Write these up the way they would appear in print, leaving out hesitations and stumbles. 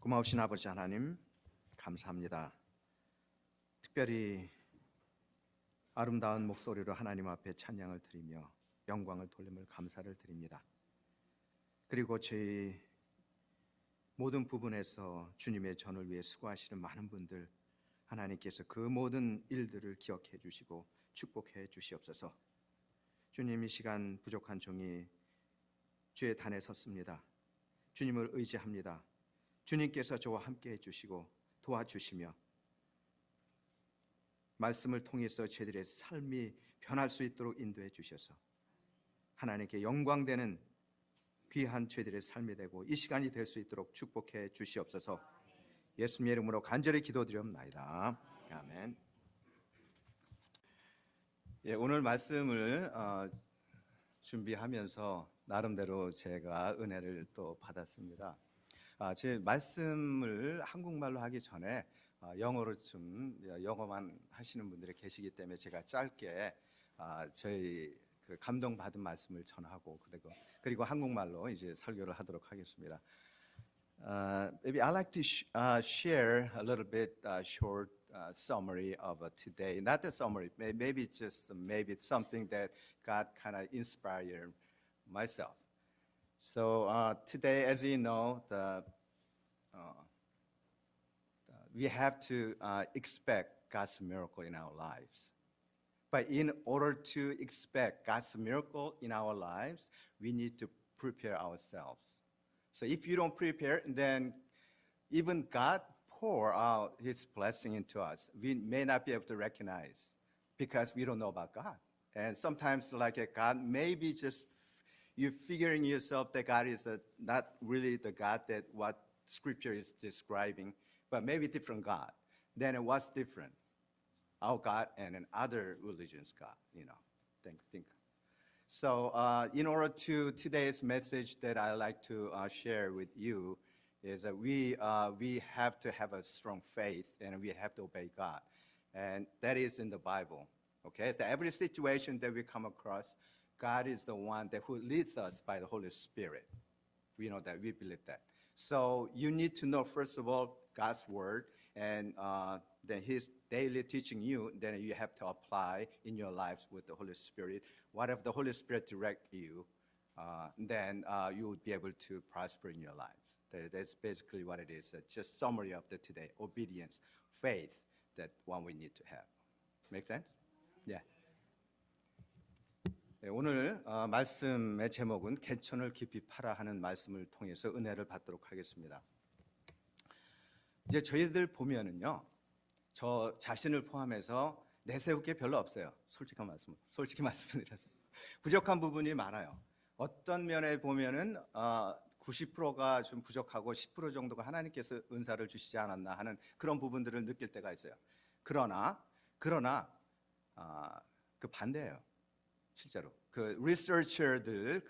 고마우신 아버지 하나님, 감사합니다. 특별히 아름다운 목소리로 하나님 앞에 찬양을 드리며 영광을 돌림을 감사를 드립니다. 그리고 저희 모든 부분에서 주님의 전을 위해 수고하시는 많은 분들, 하나님께서 그 모든 일들을 기억해 주시고 축복해 주시옵소서. 주님, 이 시간 부족한 종이 주의 단에 섰습니다. 주님을 의지합니다. 주님께서 저와 함께 해주시고 도와주시며 말씀을 통해서 저희들의 삶이 변할 수 있도록 인도해 주셔서 하나님께 영광되는 귀한 저희들의 삶이 되고 이 시간이 될 수 있도록 축복해 주시옵소서. 예수님의 이름으로 간절히 기도드리옵나이다. 아멘. 오늘 말씀을 준비하면서 나름대로 제가 은혜를 또 받았습니다. 제 말씀을 한국말로 하기 전에 영어로 좀 영어만 하시는 분들이 계시기 때문에 제가 짧게 저희 그 감동받은 말씀을 전하고 그리고 한국말로 이제 설교를 하도록 하겠습니다. Maybe I like to share a little bit short summary of today. Not the summary, maybe just maybe something that God kind of inspired myself. So today, as you know, we have to expect God's miracle in our lives. But in order to expect God's miracle in our lives, we need to prepare ourselves. So if you don't prepare, then even God pour out His blessing into us, we may not be able to recognize because we don't know about God. And sometimes, like God, maybe just you figuring yourself that God is not really the God that what Scripture is describing, but maybe different God. Then what's different? Our God and another religion's God, think. So in order to today's message that I like to share with you is that we have to have a strong faith and we have to obey God. And that is in the Bible, okay? That every situation that we come across, God is the one who leads us by the Holy Spirit. We know that, we believe that. So you need to know, first of all, God's word, and then His daily teaching you, then you have to apply in your lives with the Holy Spirit. Whatever the Holy Spirit direct you, then you would be able to prosper in your lives. That's basically what it is. Just summary of the today, obedience, faith, that one we need to have. Make sense? Yeah. 오늘 말씀의 제목은 개천을 깊이 파라 하는 말씀을 통해서 은혜를 받도록 하겠습니다. 이제 저희들 보면은요, 저 자신을 포함해서 내세울 게 별로 없어요. 솔직히 말씀드려서 부족한 부분이 많아요. 어떤 면에 보면은 90%가 좀 부족하고 10% 정도가 하나님께서 은사를 주시지 않았나 하는 그런 부분들을 느낄 때가 있어요. 그러나 그 반대예요. 실제로 그 리서처들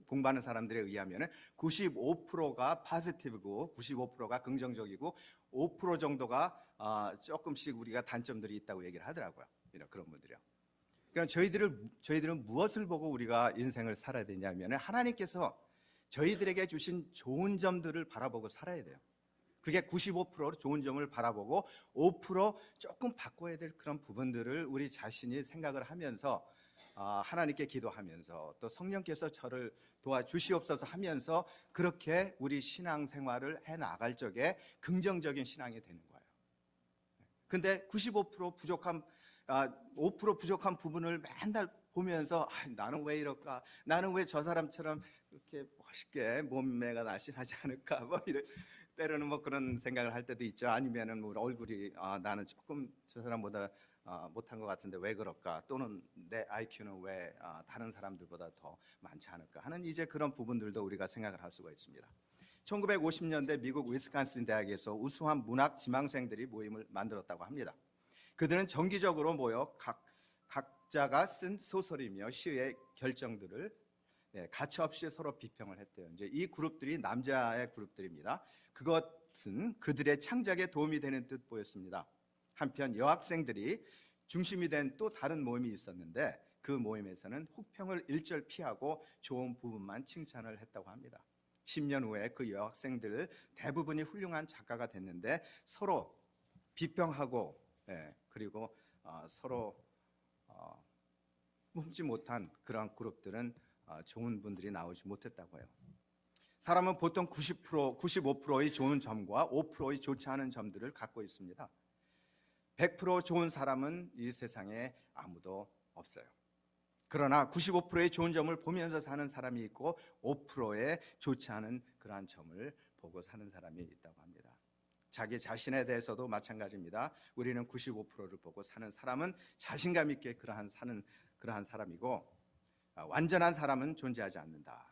공부하는 사람들에 의하면 95%가 포지티브고 95%가 긍정적이고 5% 정도가 조금씩 우리가 단점들이 있다고 얘기를 하더라고요. 그런 분들이요. 그럼 저희들은 무엇을 보고 우리가 인생을 살아야 되냐면 하나님께서 저희들에게 주신 좋은 점들을 바라보고 살아야 돼요. 그게 95% 좋은 점을 바라보고 5% 조금 바꿔야 될 그런 부분들을 우리 자신이 생각을 하면서 하나님께 기도하면서 또 성령께서 저를 도와주시옵소서 하면서 그렇게 우리 신앙생활을 해나갈 적에 긍정적인 신앙이 되는 거예요. 근데 95% 부족한 5% 부족한 부분을 맨날 보면서 나는 왜 이럴까? 나는 왜 저 사람처럼 이렇게 멋있게 몸매가 날씬하지 않을까? 때로는 그런 생각을 할 때도 있죠. 아니면은 얼굴이 나는 조금 저 사람보다 못한 것 같은데 왜 그럴까? 또는 내 IQ는 왜 다른 사람들보다 더 많지 않을까 하는 이제 그런 부분들도 우리가 생각을 할 수가 있습니다. 1950년대 미국 위스콘신 대학에서 우수한 문학 지망생들이 모임을 만들었다고 합니다. 그들은 정기적으로 모여 각자가 쓴 소설이며 시의 결정들을 가차없이 서로 비평을 했대요. 이제 이 그룹들이 남자의 그룹들입니다. 그것은 그들의 창작에 도움이 되는 듯 보였습니다. 한편 여학생들이 중심이 된 또 다른 모임이 있었는데 그 모임에서는 혹평을 일절 피하고 좋은 부분만 칭찬을 했다고 합니다. 10년 후에 그 여학생들 대부분이 훌륭한 작가가 됐는데 서로 비평하고 그리고 서로 품지 못한 그런 그룹들은 좋은 분들이 나오지 못했다고 해요. 사람은 보통 90%, 95%의 좋은 점과 5%의 좋지 않은 점들을 갖고 있습니다. 100% 좋은 사람은 이 세상에 아무도 없어요. 그러나 95%의 좋은 점을 보면서 사는 사람이 있고 5%의 좋지 않은 그러한 점을 보고 사는 사람이 있다고 합니다. 자기 자신에 대해서도 마찬가지입니다. 우리는 95%를 보고 사는 사람은 자신감 있게 그러한 사람이고 완전한 사람은 존재하지 않는다.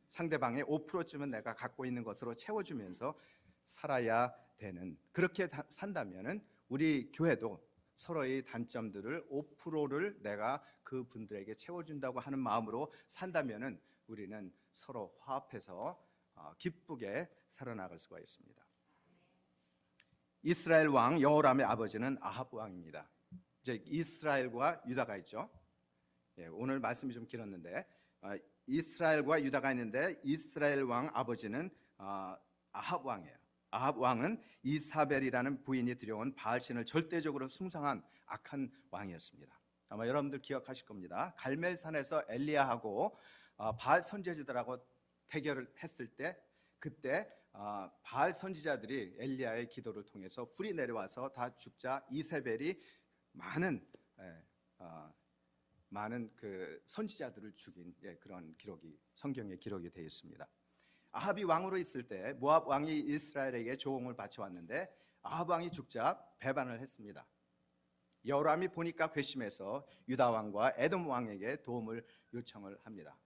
상대방의 5%쯤은 내가 갖고 있는 것으로 채워주면서 살아야 되는, 그렇게 산다면은 우리 교회도 서로의 단점들을 5%를 내가 그분들에게 채워준다고 하는 마음으로 산다면은 우리는 서로 화합해서 기쁘게 살아나갈 수가 있습니다. 이스라엘 왕 여호람의 아버지는 아합 왕입니다. 이제 이스라엘과 유다가 있죠. 오늘 말씀이 좀 길었는데 이스라엘과 유다가 있는데 이스라엘 왕 아버지는 아합 왕이에요. 아합 왕은 이사벨이라는 부인이 들여온 바알신을 절대적으로 숭상한 악한 왕이었습니다. 아마 여러분들 기억하실 겁니다. 갈멜산에서 엘리야하고 바알 선지자들하고 대결을 했을 때 그때 바알 선지자들이 엘리야의 기도를 통해서 불이 내려와서 다 죽자 이세벨이 많은 그 선지자들을 죽인 그런 기록이 성경에 기록이 되어 있습니다. 아합이 왕으로 있을 때 모압 왕이 이스라엘에게 조공을 바쳐왔는데 아합 왕이 죽자 배반을 했습니다. 여호람이 보니까 괘씸해서 유다 왕과 에돔 왕에게 도움을 요청을 합니다.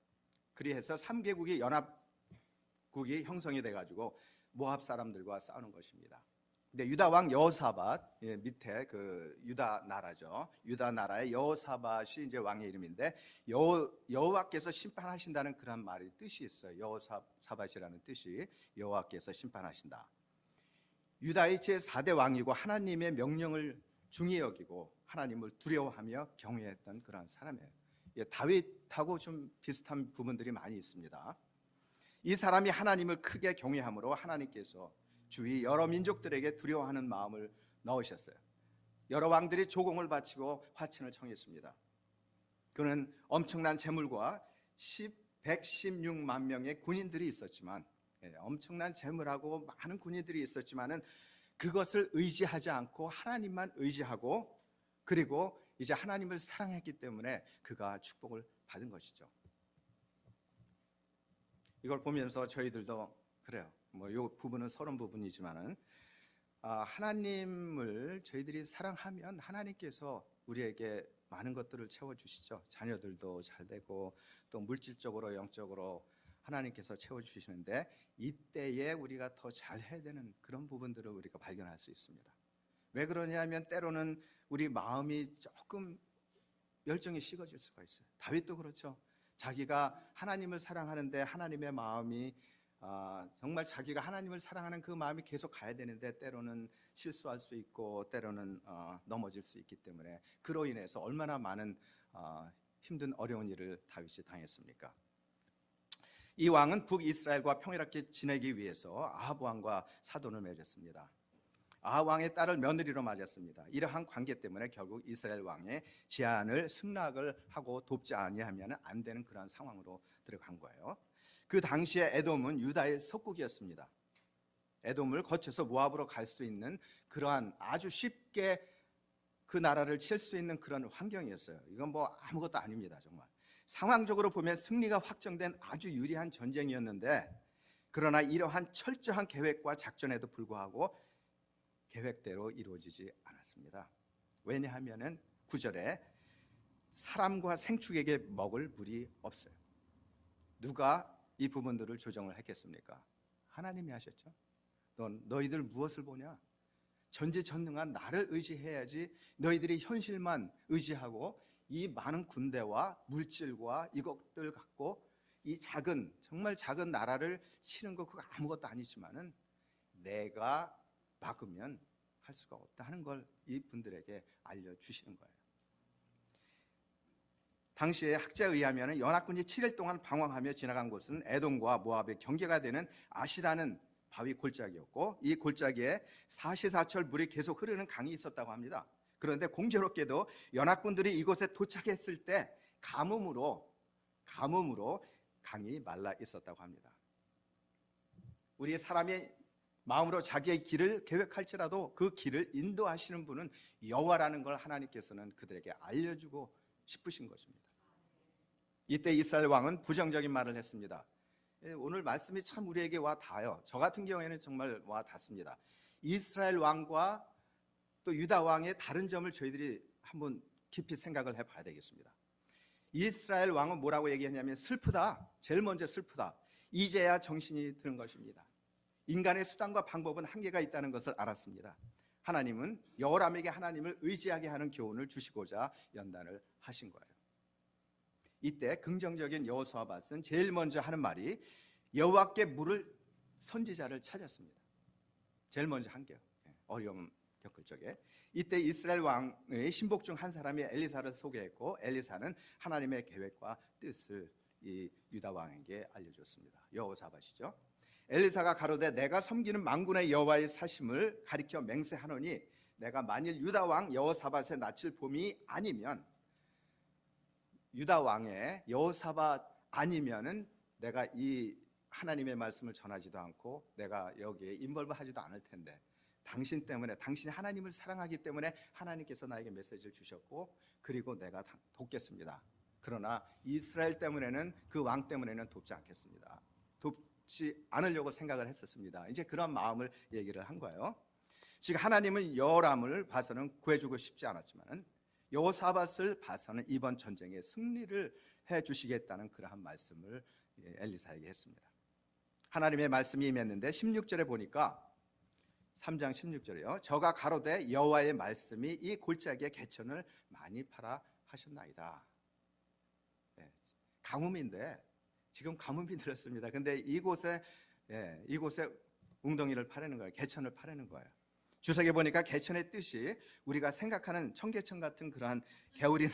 그리해서 3개국이 연합국이 형성이 돼가지고 모압 사람들과 싸우는 것입니다. 근데 유다 왕 여호사밧 밑에 그 유다 나라죠. 유다 나라의 여호사밧이 이제 왕의 이름인데 여호와께서 심판하신다는 그런 말이 뜻이 있어요. 여호사밧이라는 뜻이 여호와께서 심판하신다. 유다의 제4대 왕이고 하나님의 명령을 중히 여기고 하나님을 두려워하며 경외했던 그런 사람이에요. 다윗하고 좀 비슷한 부분들이 많이 있습니다. 이 사람이 하나님을 크게 경외함으로 하나님께서 주위 여러 민족들에게 두려워하는 마음을 넣으셨어요. 여러 왕들이 조공을 바치고 화친을 청했습니다. 그는 엄청난 재물과 116만 명의 군인들이 있었지만 엄청난 재물하고 많은 군인들이 있었지만은 그것을 의지하지 않고 하나님만 의지하고 그리고 이제 하나님을 사랑했기 때문에 그가 축복을 받은 것이죠. 이걸 보면서 저희들도 그래요. 이 부분은 서론 부분이지만은 하나님을 저희들이 사랑하면 하나님께서 우리에게 많은 것들을 채워주시죠. 자녀들도 잘 되고 또 물질적으로 영적으로 하나님께서 채워주시는데 이때에 우리가 더 잘해야 되는 그런 부분들을 우리가 발견할 수 있습니다. 왜 그러냐면 때로는 우리 마음이 조금 열정이 식어질 수가 있어요. 다윗도 그렇죠. 자기가 하나님을 사랑하는데 하나님의 마음이 정말 자기가 하나님을 사랑하는 그 마음이 계속 가야 되는데 때로는 실수할 수 있고 때로는 넘어질 수 있기 때문에 그로 인해서 얼마나 많은 힘든 어려운 일을 다윗이 당했습니까? 이 왕은 북이스라엘과 평화롭게 지내기 위해서 아합 왕과 사돈을 맺었습니다. 아합 왕의 딸을 며느리로 맞았습니다. 이러한 관계 때문에 결국 이스라엘 왕의 제안을 승낙을 하고 돕지 아니하면 안 되는 그런 상황으로 들어간 거예요. 그 당시에 에돔은 유다의 속국이었습니다. 에돔을 거쳐서 모압으로 갈 수 있는 그러한 아주 쉽게 그 나라를 칠 수 있는 그런 환경이었어요. 이건 아무것도 아닙니다. 정말 상황적으로 보면 승리가 확정된 아주 유리한 전쟁이었는데 그러나 이러한 철저한 계획과 작전에도 불구하고 계획대로 이루어지지 않았습니다. 왜냐하면 9절에 사람과 생축에게 먹을 물이 없어요. 누가 이 부분들을 조정을 했겠습니까? 하나님이 하셨죠. 너희들 무엇을 보냐? 전지전능한 나를 의지해야지. 너희들이 현실만 의지하고 이 많은 군대와 물질과 이것들 갖고 이 정말 작은 나라를 치는 거 그거 아무것도 아니지만은 내가 막으면 할 수가 없다 하는 걸 이분들에게 알려주시는 거예요. 당시에 학자에 의하면 연합군이 7일 동안 방황하며 지나간 곳은 에돔과 모압의 경계가 되는 아시라는 바위 골짜기였고, 이 골짜기에 사시사철 물이 계속 흐르는 강이 있었다고 합니다. 그런데 공교롭게도 연합군들이 이곳에 도착했을 때 가뭄으로 강이 말라 있었다고 합니다. 우리 사람이 마음으로 자기의 길을 계획할지라도 그 길을 인도하시는 분은 여호와라는 걸 하나님께서는 그들에게 알려주고 싶으신 것입니다. 이때 이스라엘 왕은 부정적인 말을 했습니다. 오늘 말씀이 참 우리에게 와 닿아요. 저 같은 경우에는 정말 와 닿습니다. 이스라엘 왕과 또 유다 왕의 다른 점을 저희들이 한번 깊이 생각을 해봐야 되겠습니다. 이스라엘 왕은 뭐라고 얘기했냐면 슬프다. 제일 먼저 슬프다. 이제야 정신이 드는 것입니다. 인간의 수단과 방법은 한계가 있다는 것을 알았습니다. 하나님은 여호람에게 하나님을 의지하게 하는 교훈을 주시고자 연단을 하신 거예요. 이때 긍정적인 여호사밧은 제일 먼저 하는 말이 여호와께 물을 선지자를 찾았습니다. 제일 먼저 한 게요. 어려움 겪을 적에 이때 이스라엘 왕의 신복 중 한 사람이 엘리사를 소개했고, 엘리사는 하나님의 계획과 뜻을 이 유다 왕에게 알려줬습니다. 여호사밧이죠. 엘리사가 가로되 내가 섬기는 만군의 여호와의 사심을 가리켜 맹세하노니 내가 만일 유다 왕 여호사밧의 낯을 봄이 아니면, 유다 왕의 여호사밧 아니면은 내가 이 하나님의 말씀을 전하지도 않고 내가 여기에 인벌브하지도 않을 텐데, 당신 때문에, 당신이 하나님을 사랑하기 때문에 하나님께서 나에게 메시지를 주셨고, 그리고 내가 돕겠습니다. 그러나 이스라엘 때문에는, 그 왕 때문에는 돕지 않겠습니다. 돕지 않으려고 생각을 했었습니다. 이제 그런 마음을 얘기를 한 거예요. 즉 하나님은 여호람을 봐서는 구해주고 싶지 않았지만 여호사밧을 봐서는 이번 전쟁에 승리를 해주시겠다는 그러한 말씀을 엘리사에게 했습니다. 하나님의 말씀이 임했는데 16절에 보니까 3장 16절이요. 저가 가로되 여호와의 말씀이 이 골짜기에 개천을 많이 팔아 하셨나이다. 가뭄인데 지금 가뭄이 들었습니다. 근데 이곳에 웅덩이를 파려는 거예요. 개천을 파려는 거예요. 주석에 보니까 개천의 뜻이 우리가 생각하는 청개천 같은 그러한 개울이나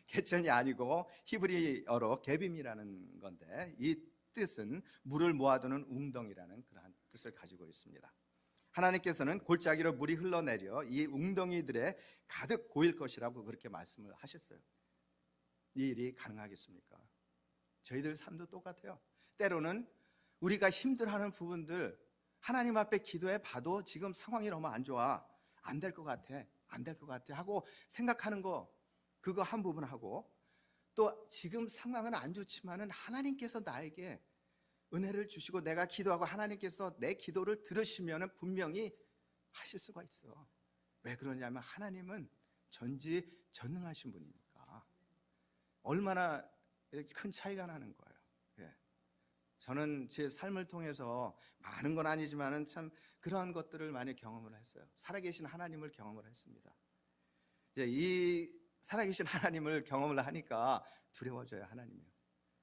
개천이 아니고 히브리어로 게빔이라는 건데, 이 뜻은 물을 모아두는 웅덩이라는 그러한 뜻을 가지고 있습니다. 하나님께서는 골짜기로 물이 흘러내려 이 웅덩이들에 가득 고일 것이라고 그렇게 말씀을 하셨어요. 이 일이 가능하겠습니까? 저희들 삶도 똑같아요. 때로는 우리가 힘들어하는 부분들 하나님 앞에 기도해 봐도 지금 상황이 너무 안 좋아, 안 될 것 같아 하고 생각하는 거, 그거 한 부분 하고, 또 지금 상황은 안 좋지만은 하나님께서 나에게 은혜를 주시고 내가 기도하고 하나님께서 내 기도를 들으시면은 분명히 하실 수가 있어. 왜 그러냐면 하나님은 전지전능하신 분이니까. 얼마나 큰 차이가 나는 거예요. 저는 제 삶을 통해서 많은 건 아니지만은 참 그러한 것들을 많이 경험을 했어요. 살아계신 하나님을 경험을 했습니다. 이 살아계신 하나님을 경험을 하니까 두려워져요. 하나님이요.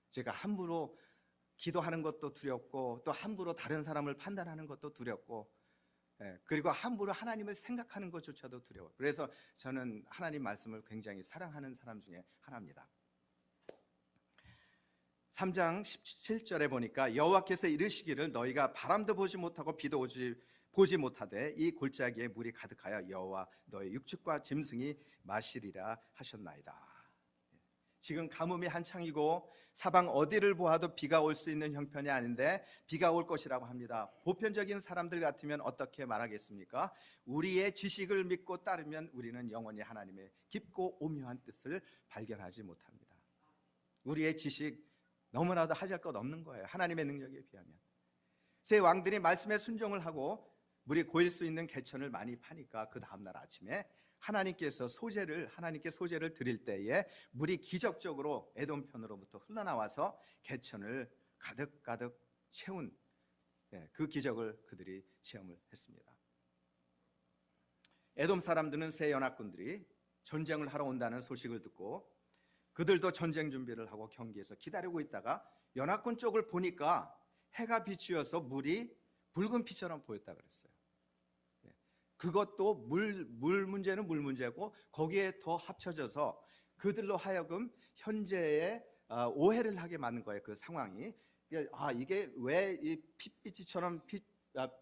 제가 함부로 기도하는 것도 두렵고, 또 함부로 다른 사람을 판단하는 것도 두렵고, 그리고 함부로 하나님을 생각하는 것조차도 두려워요. 그래서 저는 하나님 말씀을 굉장히 사랑하는 사람 중에 하나입니다. 3장 17절에 보니까 여호와께서 이르시기를 너희가 바람도 보지 못하고 비도 보지 못하되 이 골짜기에 물이 가득하여 여호와 너희 육축과 짐승이 마시리라 하셨나이다. 지금 가뭄이 한창이고 사방 어디를 보아도 비가 올 수 있는 형편이 아닌데 비가 올 것이라고 합니다. 보편적인 사람들 같으면 어떻게 말하겠습니까? 우리의 지식을 믿고 따르면 우리는 영원히 하나님의 깊고 오묘한 뜻을 발견하지 못합니다. 우리의 지식 너무나도 하잘 것 없는 거예요. 하나님의 능력에 비하면. 제 왕들이 말씀에 순종을 하고 물이 고일 수 있는 개천을 많이 파니까 그 다음날 아침에 하나님께 소재를 드릴 때에 물이 기적적으로 에돔 편으로부터 흘러나와서 개천을 가득 채운 그 기적을 그들이 체험을 했습니다. 에돔 사람들은 새 연합군들이 전쟁을 하러 온다는 소식을 듣고 그들도 전쟁 준비를 하고 경계에서 기다리고 있다가 연합군 쪽을 보니까 해가 비추어서 물이 붉은 피처럼 보였다 그랬어요. 그것도 물 문제는 물 문제고 거기에 더 합쳐져서 그들로 하여금 현재의 오해를 하게 만든 거예요. 그 상황이. 이게 왜 이 핏빛처럼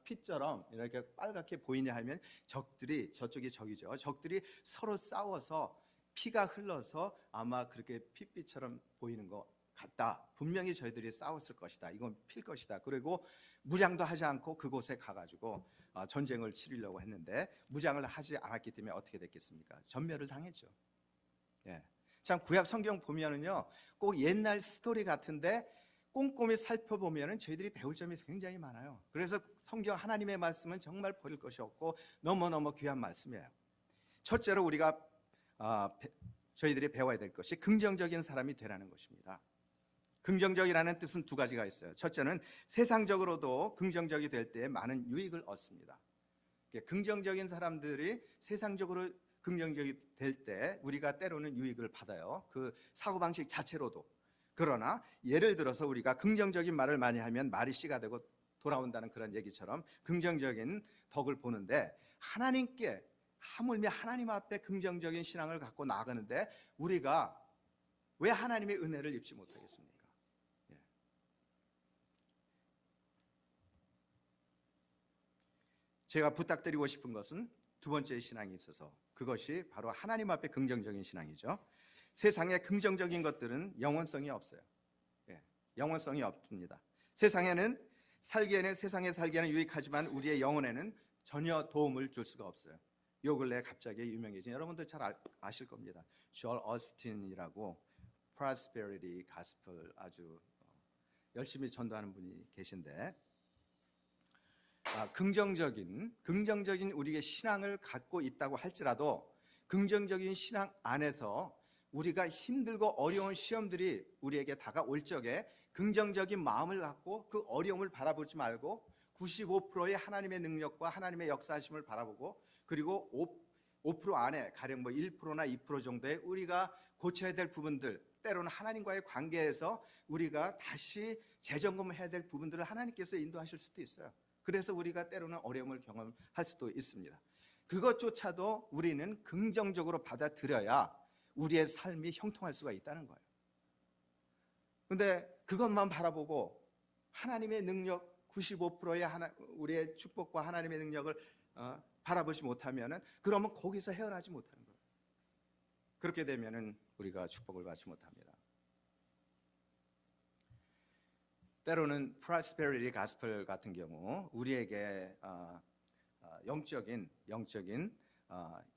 핏처럼 이렇게 빨갛게 보이냐 하면 적들이, 저쪽이 적이죠, 적들이 서로 싸워서 피가 흘러서 아마 그렇게 핏빛처럼 보이는 것 같다. 분명히 저희들이 싸웠을 것이다. 이건 필 것이다. 그리고 무장도 하지 않고 그곳에 가가지고 전쟁을 치르려고 했는데 무장을 하지 않았기 때문에 어떻게 됐겠습니까? 전멸을 당했죠. 예. 참 구약 성경 보면은요, 꼭 옛날 스토리 같은데 꼼꼼히 살펴보면은 저희들이 배울 점이 굉장히 많아요. 그래서 성경 하나님의 말씀은 정말 버릴 것이 없고 너무너무 귀한 말씀이에요. 첫째로 우리가 저희들이 배워야 될 것이 긍정적인 사람이 되라는 것입니다. 긍정적이라는 뜻은 두 가지가 있어요. 첫째는 세상적으로도 긍정적이 될 때 많은 유익을 얻습니다. 긍정적인 사람들이 세상적으로 긍정적이 될 때 우리가 때로는 유익을 받아요. 그 사고방식 자체로도. 그러나 예를 들어서 우리가 긍정적인 말을 많이 하면 말이 씨가 되고 돌아온다는 그런 얘기처럼 긍정적인 덕을 보는데, 하나님께 하물며 하나님 앞에 긍정적인 신앙을 갖고 나가는데 우리가 왜 하나님의 은혜를 입지 못하겠습니까? 제가 부탁드리고 싶은 것은 두 번째 신앙이 있어서, 그것이 바로 하나님 앞에 긍정적인 신앙이죠. 세상에 긍정적인 것들은 영원성이 없어요. 영원성이 없습니다. 세상에 살기에는 유익하지만 우리의 영혼에는 전혀 도움을 줄 수가 없어요. 요 근래 갑자기 유명해진, 여러분들 잘 아실 겁니다. 조엘 오스틴이라고 프로스페리티 가스펠 아주 열심히 전도하는 분이 계신데, 긍정적인 우리의 신앙을 갖고 있다고 할지라도 긍정적인 신앙 안에서 우리가 힘들고 어려운 시험들이 우리에게 다가올 적에 긍정적인 마음을 갖고 그 어려움을 바라보지 말고 95%의 하나님의 능력과 하나님의 역사하심을 바라보고, 그리고 5% 안에 가령 1%나 2% 정도의 우리가 고쳐야 될 부분들, 때로는 하나님과의 관계에서 우리가 다시 재점검해야 될 부분들을 하나님께서 인도하실 수도 있어요. 그래서 우리가 때로는 어려움을 경험할 수도 있습니다. 그것조차도 우리는 긍정적으로 받아들여야 우리의 삶이 형통할 수가 있다는 거예요. 그런데 그것만 바라보고 하나님의 능력 95%의 우리의 축복과 하나님의 능력을 바라보지 못하면, 그러면 거기서 헤어나지 못하는 거예요. 그렇게 되면 우리가 축복을 받지 못합니다. 때로는 프로스페리티 가스펠 같은 경우 우리에게 영적인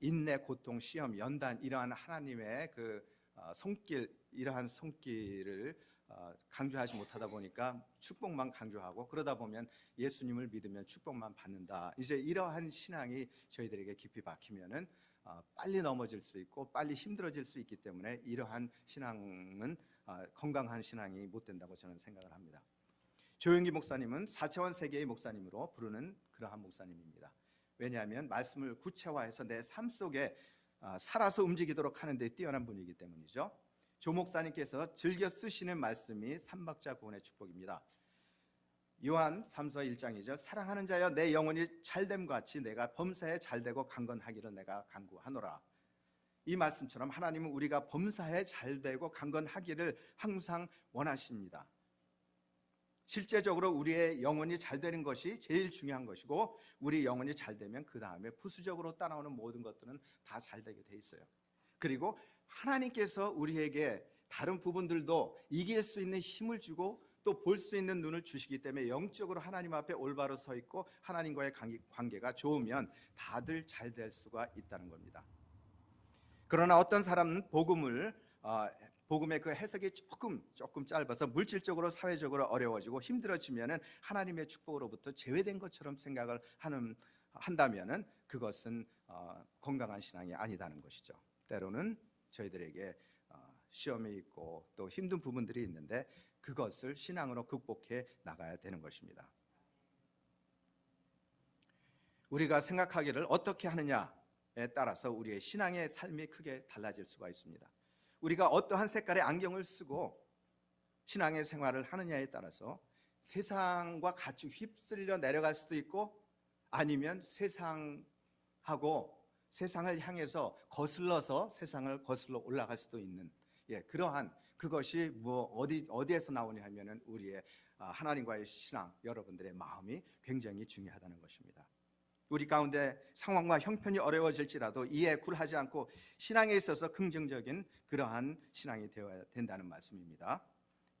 인내, 고통, 시험, 연단, 이러한 하나님의 그 손길, 이러한 손길을 강조하지 못하다 보니까 축복만 강조하고, 그러다 보면 예수님을 믿으면 축복만 받는다, 이제 이러한 신앙이 저희들에게 깊이 박히면은 빨리 넘어질 수 있고 빨리 힘들어질 수 있기 때문에 이러한 신앙은 건강한 신앙이 못 된다고 저는 생각을 합니다. 조용기 목사님은 4차원 세계의 목사님으로 부르는 그러한 목사님입니다. 왜냐하면 말씀을 구체화해서 내 삶 속에 살아서 움직이도록 하는 데 뛰어난 분이기 때문이죠. 조 목사님께서 즐겨 쓰시는 말씀이 삼박자 구원의 축복입니다. 요한 3서 1장이죠. 사랑하는 자여 내 영혼이 잘됨과 같이 내가 범사에 잘되고 강건하기를 내가 간구하노라. 이 말씀처럼 하나님은 우리가 범사에 잘되고 강건하기를 항상 원하십니다. 실제적으로 우리의 영혼이 잘 되는 것이 제일 중요한 것이고, 우리 영혼이 잘 되면 그 다음에 부수적으로 따라오는 모든 것들은 다 잘 되게 돼 있어요. 그리고 하나님께서 우리에게 다른 부분들도 이길 수 있는 힘을 주고 또 볼 수 있는 눈을 주시기 때문에 영적으로 하나님 앞에 올바로 서 있고 하나님과의 관계가 좋으면 다들 잘 될 수가 있다는 겁니다. 그러나 어떤 사람은 복음의 그 해석이 조금 짧아서 물질적으로 사회적으로 어려워지고 힘들어지면은 하나님의 축복으로부터 제외된 것처럼 생각을 한다면은 그것은 건강한 신앙이 아니다는 것이죠. 때로는 저희들에게 시험이 있고 또 힘든 부분들이 있는데 그것을 신앙으로 극복해 나가야 되는 것입니다. 우리가 생각하기를 어떻게 하느냐에 따라서 우리의 신앙의 삶이 크게 달라질 수가 있습니다. 우리가 어떠한 색깔의 안경을 쓰고 신앙의 생활을 하느냐에 따라서 세상과 같이 휩쓸려 내려갈 수도 있고, 아니면 세상하고 세상을 향해서 거슬러서 세상을 거슬러 올라갈 수도 있는, 그러한 그것이 어디에서 나오냐 하면은 우리의 하나님과의 신앙, 여러분들의 마음이 굉장히 중요하다는 것입니다. 우리 가운데 상황과 형편이 어려워질지라도 이에 굴하지 않고 신앙에 있어서 긍정적인 그러한 신앙이 되어야 된다는 말씀입니다.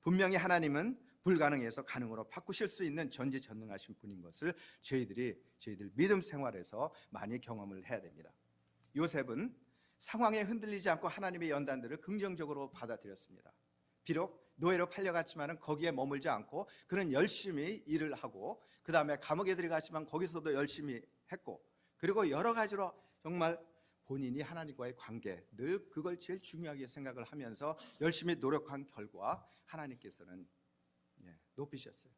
분명히 하나님은 불가능해서 가능으로 바꾸실 수 있는 전지전능하신 분인 것을 저희들 믿음 생활에서 많이 경험을 해야 됩니다. 요셉은 상황에 흔들리지 않고 하나님의 연단들을 긍정적으로 받아들였습니다. 비록 노예로 팔려갔지만 거기에 머물지 않고 그는 열심히 일을 하고, 그 다음에 감옥에 들어갔지만 거기서도 열심히 했고, 그리고 여러 가지로 정말 본인이 하나님과의 관계, 늘 그걸 제일 중요하게 생각을 하면서 열심히 노력한 결과 하나님께서는 높이셨어요.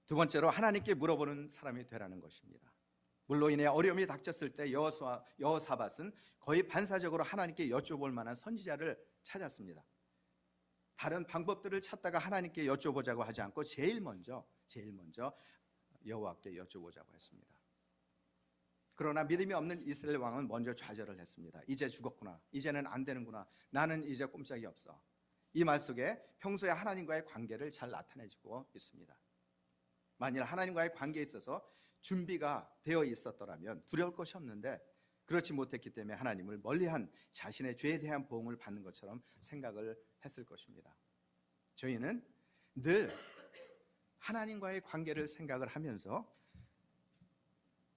두 번째로 하나님께 물어보는 사람이 되라는 것입니다. 물로 인해 어려움이 닥쳤을 때 여호사밧은 거의 반사적으로 하나님께 여쭤볼 만한 선지자를 찾았습니다. 다른 방법들을 찾다가 하나님께 여쭤보자고 하지 않고 제일 먼저 여호와께 여쭤보자고 했습니다. 그러나 믿음이 없는 이스라엘 왕은 먼저 좌절을 했습니다. 이제 죽었구나, 이제는 안 되는구나, 나는 이제 꼼짝이 없어. 이 말 속에 평소에 하나님과의 관계를 잘 나타내주고 있습니다. 만일 하나님과의 관계에 있어서 준비가 되어 있었더라면 두려울 것이 없는데, 그렇지 못했기 때문에 하나님을 멀리한 자신의 죄에 대한 보응을 받는 것처럼 생각을 했을 것입니다. 저희는 늘 하나님과의 관계를 생각을 하면서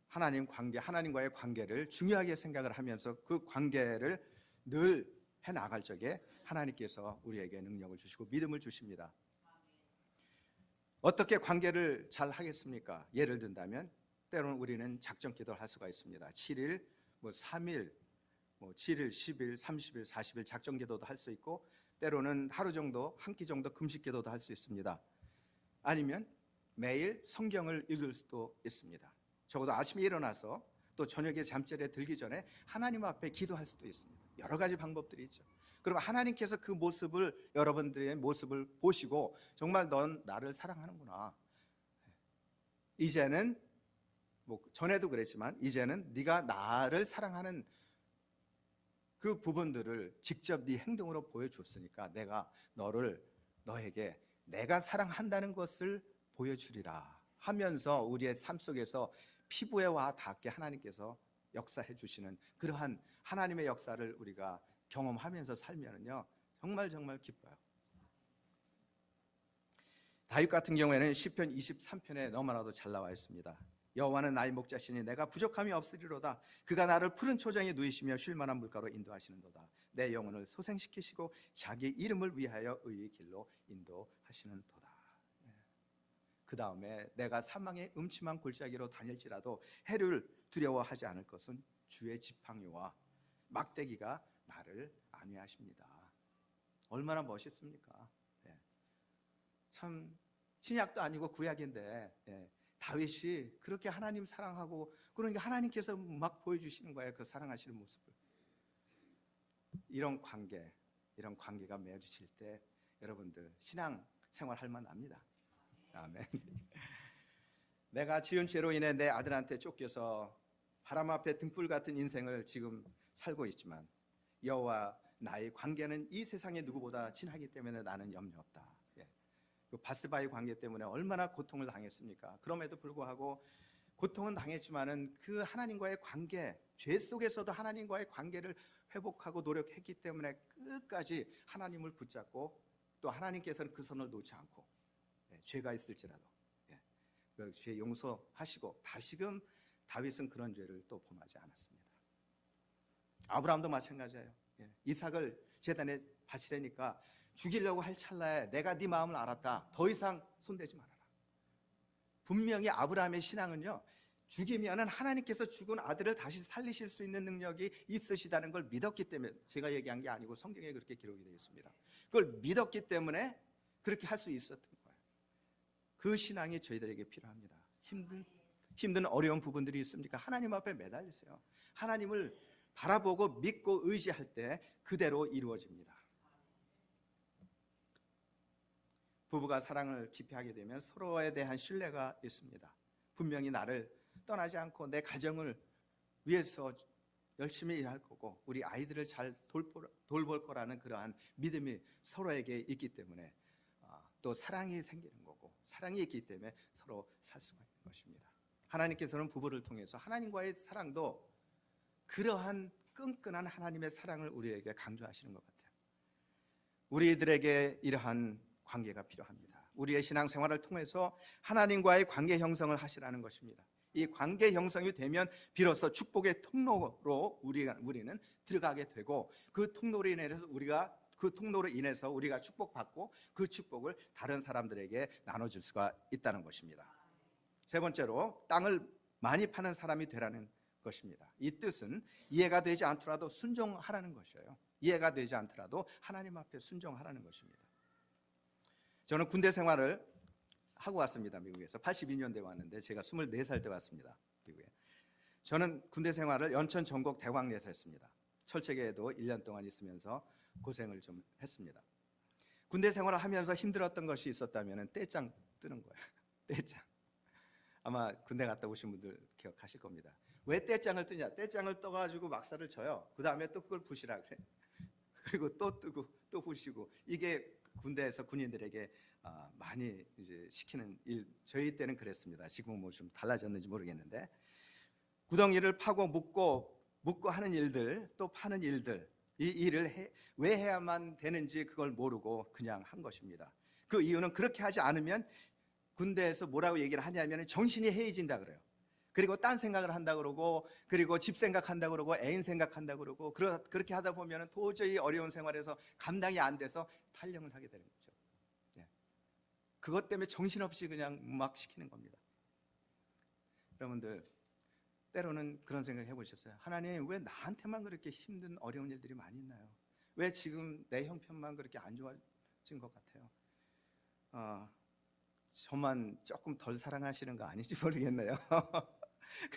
하나님과의 관계를 중요하게 생각을 하면서 그 관계를 늘 해나갈 적에 하나님께서 우리에게 능력을 주시고 믿음을 주십니다. 어떻게 관계를 잘 하겠습니까? 예를 든다면 때로는 우리는 작정 기도를 할 수가 있습니다. 7일, 3일, 7일, 10일, 30일, 40일 작정 기도도 할 수 있고, 때로는 하루 정도, 한 끼 정도 금식 기도도 할 수 있습니다. 아니면 매일 성경을 읽을 수도 있습니다. 적어도 아침에 일어나서 또 저녁에 잠자리에 들기 전에 하나님 앞에 기도할 수도 있습니다. 여러 가지 방법들이 있죠. 그럼 하나님께서 그 모습을, 여러분들의 모습을 보시고 정말 넌 나를 사랑하는구나, 이제는 전에도 그랬지만 이제는 네가 나를 사랑하는 그 부분들을 직접 네 행동으로 보여줬으니까 내가 너에게 내가 사랑한다는 것을 보여주리라 하면서 우리의 삶 속에서 피부에 와 닿게 하나님께서 역사해 주시는 그러한 하나님의 역사를 우리가 경험하면서 살면은요, 정말 기뻐요. 다윗 같은 경우에는 시편 23편에 너무나도 잘 나와 있습니다. 여호와는 나의 목자시니 내가 부족함이 없으리로다. 그가 나를 푸른 초장에 누이시며 쉴 만한 물가로 인도하시는도다. 내 영혼을 소생시키시고 자기 이름을 위하여 의의 길로 인도하시는도다. 그 다음에 내가 사망의 음침한 골짜기로 다닐지라도 해를 두려워하지 않을 것은 주의 지팡이와 막대기가 나를 안위하십니다. 얼마나 멋있습니까? 참 신약도 아니고 구약인데 다윗이 그렇게 하나님 사랑하고, 그러니까 하나님께서 막 보여주시는 거예요, 그 사랑하시는 모습을. 이런 관계가 맺어질 때 여러분들 신앙 생활할 만합니다. 아멘. 내가 지은 죄로 인해 내 아들한테 쫓겨서 바람 앞에 등불 같은 인생을 지금 살고 있지만 여호와 나의 관계는 이 세상의 누구보다 진하기 때문에 나는 염려 없다. 그 바스바의 관계 때문에 얼마나 고통을 당했습니까? 그럼에도 불구하고 고통은 당했지만은 그 하나님과의 관계, 죄 속에서도 하나님과의 관계를 회복하고 노력했기 때문에 끝까지 하나님을 붙잡고, 또 하나님께서는 그 선을 놓지 않고 죄가 있을지라도 그 죄 용서하시고, 다시금 다윗은 그런 죄를 또 범하지 않았습니다. 아브라함도 마찬가지예요. 이삭을 제단에 바치려니까 죽이려고 할 찰나에 내가 네 마음을 알았다, 더 이상 손대지 말아라. 분명히 아브라함의 신앙은요, 죽이면은 하나님께서 죽은 아들을 다시 살리실 수 있는 능력이 있으시다는 걸 믿었기 때문에, 제가 얘기한 게 아니고 성경에 그렇게 기록이 되어 있습니다. 그걸 믿었기 때문에 그렇게 할 수 있었던 거예요. 그 신앙이 저희들에게 필요합니다. 힘든 어려운 부분들이 있습니까? 하나님 앞에 매달리세요. 하나님을 바라보고 믿고 의지할 때 그대로 이루어집니다. 부부가 사랑을 깊이 하게 되면 서로에 대한 신뢰가 있습니다. 분명히 나를 떠나지 않고 내 가정을 위해서 열심히 일할 거고 우리 아이들을 잘 돌볼 거라는 그러한 믿음이 서로에게 있기 때문에 또 사랑이 생기는 거고, 사랑이 있기 때문에 서로 살 수가 있는 것입니다. 하나님께서는 부부를 통해서 하나님과의 사랑도 그러한 끈끈한 하나님의 사랑을 우리에게 강조하시는 것 같아요. 우리들에게 이러한 관계가 필요합니다. 우리의 신앙생활을 통해서 하나님과의 관계 형성을 하시라는 것입니다. 이 관계 형성이 되면 비로소 축복의 통로로 우리는 들어가게 되고, 그 통로로 인해서 우리가 축복받고 그 축복을 다른 사람들에게 나눠줄 수가 있다는 것입니다. 세 번째로, 땅을 많이 파는 사람이 되라는 것입니다. 이 뜻은 이해가 되지 않더라도 순종하라는 것이에요. 이해가 되지 않더라도 하나님 앞에 순종하라는 것입니다. 저는 군대 생활을 하고 왔습니다. 미국에서 82년대에 왔는데 제가 24살 때 왔습니다. 미국에. 저는 군대 생활을 연천 전곡 대광리에서 했습니다. 철책에도 1년 동안 있으면서 고생을 좀 했습니다. 군대 생활을 하면서 힘들었던 것이 있었다면 떼짱 뜨는 거예요. 떼짱. 아마 군대 갔다 오신 분들 기억하실 겁니다. 왜 떼짱을 뜨냐? 떼짱을 떠가지고 막사를 쳐요. 그 다음에 또 그걸 부시라 그래. 그리고 또 뜨고 또 부시고, 이게 군대에서 군인들에게 많이 이제 시키는 일. 저희 때는 그랬습니다. 지금은 뭐 좀 달라졌는지 모르겠는데, 구덩이를 파고 묻고 하는 일들, 또 파는 일들, 이 일을 왜 해야만 되는지 그걸 모르고 그냥 한 것입니다. 그 이유는 그렇게 하지 않으면 군대에서 뭐라고 얘기를 하냐면 정신이 해이진다 그래요. 그리고 딴 생각을 한다 그러고, 그리고 집 생각한다 그러고, 애인 생각한다 그러고, 그렇게 하다 보면 도저히 어려운 생활에서 감당이 안 돼서 탈영을 하게 되는 거죠. 그것 때문에 정신없이 그냥 막 시키는 겁니다. 여러분들 때로는 그런 생각 해보셨어요? 하나님, 왜 나한테만 그렇게 힘든 어려운 일들이 많이 있나요? 왜 지금 내 형편만 그렇게 안 좋아진 것 같아요? 저만 조금 덜 사랑하시는 거 아닌지 모르겠네요.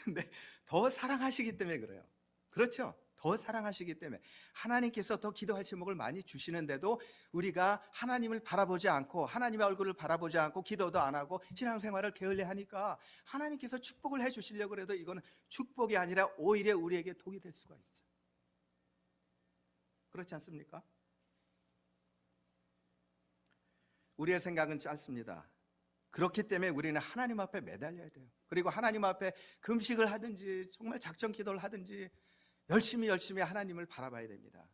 근데 더 사랑하시기 때문에 그래요. 그렇죠? 더 사랑하시기 때문에 하나님께서 더 기도할 제목을 많이 주시는데도 우리가 하나님을 바라보지 않고, 하나님의 얼굴을 바라보지 않고 기도도 안 하고 신앙생활을 게을리하니까 하나님께서 축복을 해주시려고 해도 이거는 축복이 아니라 오히려 우리에게 독이 될 수가 있어요. 그렇지 않습니까? 우리의 생각은 짧습니다. 그렇기 때문에 우리는 하나님 앞에 매달려야 돼요. 그리고 하나님 앞에 금식을 하든지 정말 작정 기도를 하든지 열심히 하나님을 바라봐야 됩니다.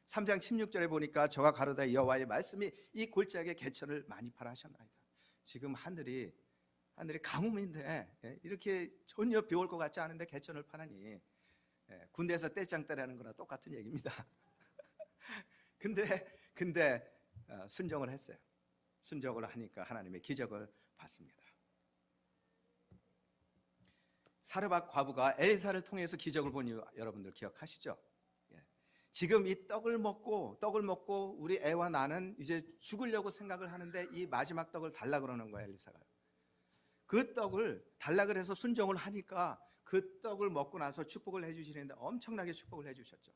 3장 16절에 보니까 저가 가로되 여호와의 말씀이 이 골짜기에 개천을 많이 파라 하셨나이다. 지금 하늘이 가뭄인데 이렇게 전혀 비 올 것 같지 않은데 개천을 파라니, 군대에서 떼짱 때라는 거나 똑같은 얘기입니다. 근데 순종을 했어요. 순종을 하니까 하나님의 기적을 봤습니다. 사르밧 과부가 엘리사를 통해서 기적을 본 이유 여러분들 기억하시죠? 지금 이 떡을 먹고 우리 애와 나는 이제 죽으려고 생각을 하는데 이 마지막 떡을 달라 그러는 거예요. 엘리사가 그 떡을 달라 그래서 순종을 하니까 그 떡을 먹고 나서 축복을 해주시는데 엄청나게 축복을 해주셨죠.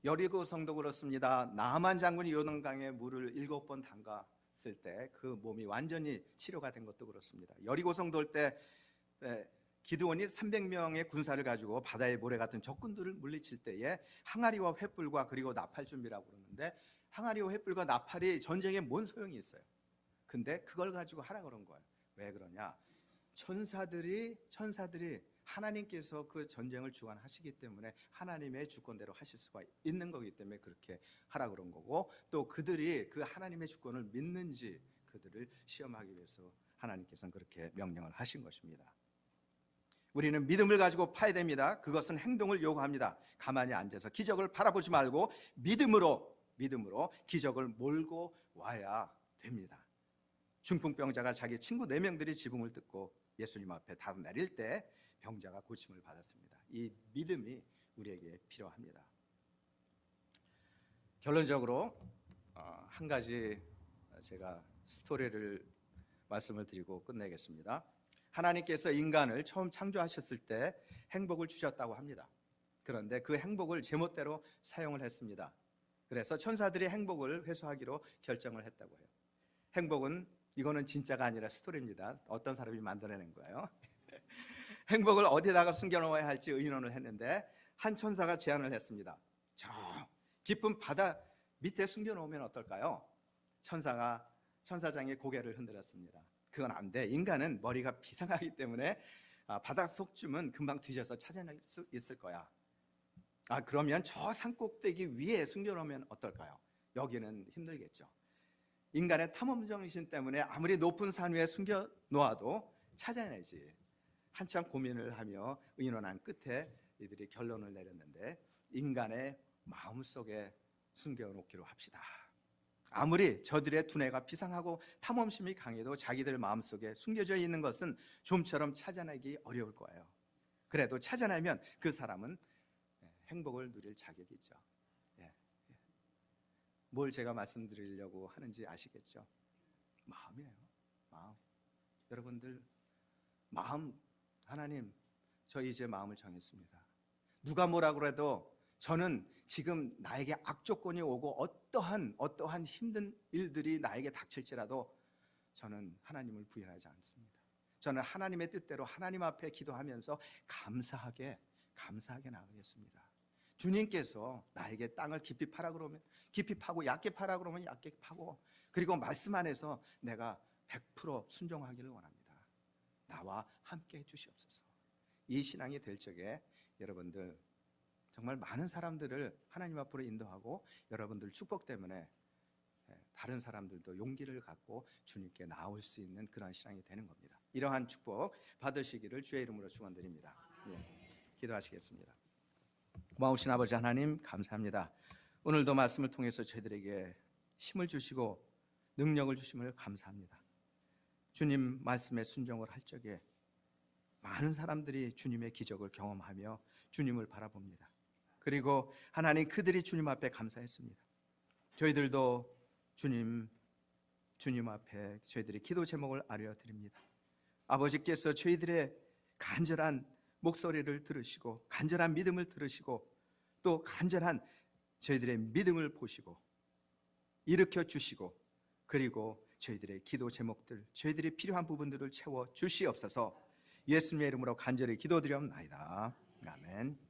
여리고 성도 그렇습니다. 나만 장군이 요단강에 물을 7번 담갔을 때 그 몸이 완전히 치료가 된 것도 그렇습니다. 여리고 성도일 때 기드온이 300명의 군사를 가지고 바다의 모래 같은 적군들을 물리칠 때에 항아리와 횃불과 그리고 나팔 준비라고 그러는데, 항아리와 횃불과 나팔이 전쟁에 뭔 소용이 있어요? 근데 그걸 가지고 하라 그런 거예요. 왜 그러냐? 천사들이 하나님께서 그 전쟁을 주관하시기 때문에 하나님의 주권대로 하실 수가 있는 거기 때문에 그렇게 하라 그런 거고, 또 그들이 그 하나님의 주권을 믿는지 그들을 시험하기 위해서 하나님께서는 그렇게 명령을 하신 것입니다. 우리는 믿음을 가지고 파야 됩니다. 그것은 행동을 요구합니다. 가만히 앉아서 기적을 바라보지 말고 믿음으로 기적을 몰고 와야 됩니다. 중풍병자가 자기 친구 4명들이 지붕을 뜯고 예수님 앞에 다 내릴 때 병자가 고침을 받았습니다. 이 믿음이 우리에게 필요합니다. 결론적으로 한 가지 제가 스토리를 말씀을 드리고 끝내겠습니다. 하나님께서 인간을 처음 창조하셨을 때 행복을 주셨다고 합니다. 그런데 그 행복을 제멋대로 사용을 했습니다. 그래서 천사들이 행복을 회수하기로 결정을 했다고 해요. 행복은 이거는 진짜가 아니라 스토리입니다. 어떤 사람이 만들어낸 거예요. 행복을 어디다가 숨겨놓아야 할지 의논을 했는데 한 천사가 제안을 했습니다. 저 깊은 바다 밑에 숨겨놓으면 어떨까요? 천사장의 고개를 흔들었습니다. 그건 안 돼. 인간은 머리가 비상하기 때문에 바닷속쯤은 금방 뒤져서 찾아낼 수 있을 거야. 그러면 저 산꼭대기 위에 숨겨놓으면 어떨까요? 여기는 힘들겠죠. 인간의 탐험정신 때문에 아무리 높은 산 위에 숨겨놓아도 찾아내지. 한참 고민을 하며 의논한 끝에 이들이 결론을 내렸는데 인간의 마음속에 숨겨놓기로 합시다. 아무리 저들의 두뇌가 비상하고 탐험심이 강해도 자기들 마음속에 숨겨져 있는 것은 좀처럼 찾아내기 어려울 거예요. 그래도 찾아내면 그 사람은 행복을 누릴 자격이 있죠. 뭘 제가 말씀드리려고 하는지 아시겠죠? 마음이에요. 마음. 여러분들 마음, 하나님 저 이제 마음을 정했습니다. 누가 뭐라 그래도 저는 지금 나에게 악조건이 오고 어떠한 힘든 일들이 나에게 닥칠지라도 저는 하나님을 부인하지 않습니다. 저는 하나님의 뜻대로 하나님 앞에 기도하면서 감사하게 나가겠습니다. 주님께서 나에게 땅을 깊이 파라 그러면 깊이 파고 얕게 파라 그러면 얕게 파고, 그리고 말씀 안에서 내가 100% 순종하기를 원합니다. 나와 함께 해주시옵소서. 이 신앙이 될 적에 여러분들 정말 많은 사람들을 하나님 앞으로 인도하고 여러분들 축복 때문에 다른 사람들도 용기를 갖고 주님께 나올 수 있는 그런 신앙이 되는 겁니다. 이러한 축복 받으시기를 주의 이름으로 축원드립니다. 기도하시겠습니다. 고마우신 아버지 하나님 감사합니다. 오늘도 말씀을 통해서 저희들에게 힘을 주시고 능력을 주심을 감사합니다. 주님 말씀에 순종을 할 적에 많은 사람들이 주님의 기적을 경험하며 주님을 바라봅니다. 그리고 하나님 그들이 주님 앞에 감사했습니다. 저희들도 주님 앞에 저희들의 기도 제목을 아뢰어드립니다. 아버지께서 저희들의 간절한 목소리를 들으시고 간절한 믿음을 들으시고 또 간절한 저희들의 믿음을 보시고 일으켜 주시고, 그리고 저희들의 기도 제목들, 저희들이 필요한 부분들을 채워 주시옵소서. 예수님의 이름으로 간절히 기도드리옵나이다. 아멘.